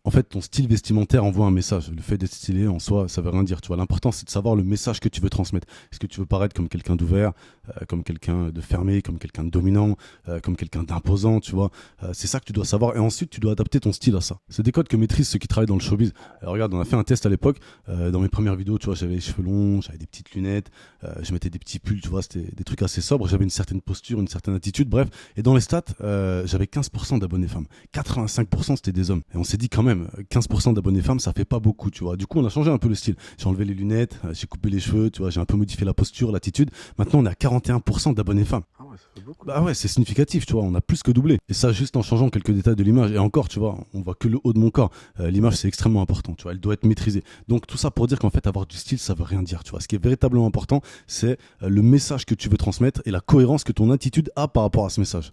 En fait, ton style vestimentaire envoie un message. Le fait d'être stylé en soi, ça veut rien dire. Tu vois, l'important c'est de savoir le message que tu veux transmettre. Est-ce que tu veux paraître comme quelqu'un d'ouvert, comme quelqu'un de fermé, comme quelqu'un de dominant, comme quelqu'un d'imposant, tu vois. C'est ça que tu dois savoir. Et ensuite, tu dois adapter ton style à ça. C'est des codes que maîtrisent ceux qui travaillent dans le showbiz. Regarde, on a fait un test à l'époque. Dans mes premières vidéos, tu vois, j'avais les cheveux longs, j'avais des petites lunettes, je mettais des petits pulls, tu vois, c'était des trucs assez sobres. J'avais une certaine posture, une certaine attitude, bref. Et dans les stats, j'avais 15% d'abonnés femmes. 85% c'était des hommes. Et on s'est dit quand même, 15% d'abonnés femmes, ça fait pas beaucoup, tu vois. Du coup, on a changé un peu le style. J'ai enlevé les lunettes, j'ai coupé les cheveux, tu vois, j'ai un peu modifié la posture, l'attitude. Maintenant, on est à 41% d'abonnés femmes. Ah ouais, ça fait beaucoup. Bah ouais, c'est significatif, tu vois, on a plus que doublé. Et ça, juste en changeant quelques détails de l'image. Et encore, tu vois, on voit que le haut de mon corps. L'image, c'est extrêmement important, tu vois, elle doit être maîtrisée. Donc tout ça pour dire qu'en fait, avoir du style, ça veut rien dire, tu vois. Ce qui est véritablement important, c'est le message que tu veux transmettre et la cohérence que ton attitude a par rapport à ce message.